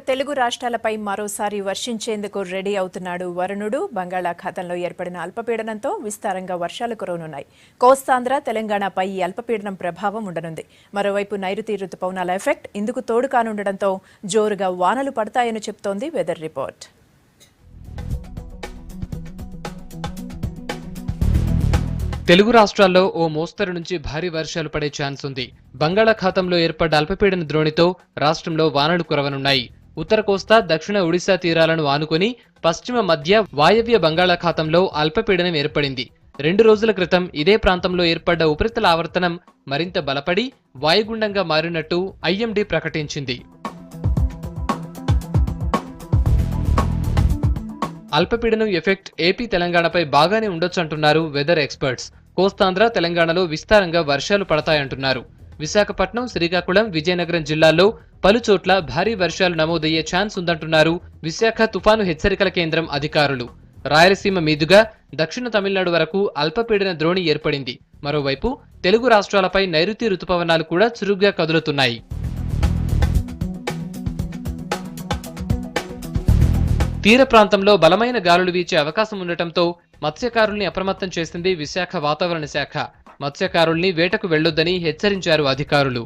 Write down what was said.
తెలుగు రాష్ట్రాలపై మరోసారి వర్షించేందుకు రెడీ అవుతున్నాడు వరుణుడు. బంగాళాఖాతంలో ఏర్పడిన అల్పపీడనంతో విస్తారంగా వర్షాలు కురవనున్నాయి. కోస్తాంధ్ర, తెలంగాణపై ఈ అల్పపీడనం ప్రభావం ఉండనుంది. మరోవైపు నైరుతి రుతుపవనాల ఎఫెక్ట్ ఇందుకు తోడు కానుండడంతో జోరుగా వానలు పడతాయని చెప్తోంది వెదర్ రిపోర్ట్. తెలుగు రాష్ట్రాల్లో ఓ మోస్తరు నుంచి భారీ వర్షాలు పడే ఛాన్స్ ఉంది. బంగాళాఖాతంలో ఏర్పడ్డ అల్పపీడన ద్రోణితో రాష్ట్రంలో వానలు కురవనున్నాయి. ఉత్తర కోస్తా, దక్షిణ ఒడిశా తీరాలను ఆనుకుని పశ్చిమ మధ్య వాయవ్య బంగాళాఖాతంలో అల్పపీడనం ఏర్పడింది. 2 రోజుల క్రితం ఇదే ప్రాంతంలో ఏర్పడ్డ ఉపరితల ఆవర్తనం మరింత బలపడి వాయుగుండంగా మారినట్టు ఐఎండీ ప్రకటించింది. అల్పపీడనం ఎఫెక్ట్ ఏపీ, తెలంగాణపై బాగానే ఉండొచ్చంటున్నారు వెదర్ ఎక్స్పర్ట్స్. కోస్తాంధ్ర, తెలంగాణలో విస్తారంగా వర్షాలు పడతాయంటున్నారు. విశాఖపట్నం, శ్రీకాకుళం, విజయనగరం జిల్లాల్లో పలుచోట్ల భారీ వర్షాలు నమోదయ్యే ఛాన్స్ ఉందంటున్నారు విశాఖ తుఫాను హెచ్చరికల కేంద్రం అధికారులు. రాయలసీమ మీదుగా దక్షిణ తమిళనాడు వరకు అల్పపీడన ద్రోణి ఏర్పడింది. మరోవైపు తెలుగు రాష్ట్రాలపై నైరుతి రుతుపవనాలు కూడా చురుగ్గా కదులుతున్నాయి. తీర ప్రాంతంలో బలమైన గాలులు వీచే అవకాశం ఉండటంతో మత్స్యకారుల్ని అప్రమత్తం చేసింది విశాఖ వాతావరణ శాఖ. మత్స్యకారుల్ని వేటకు వెళ్లొద్దని హెచ్చరించారు అధికారులు.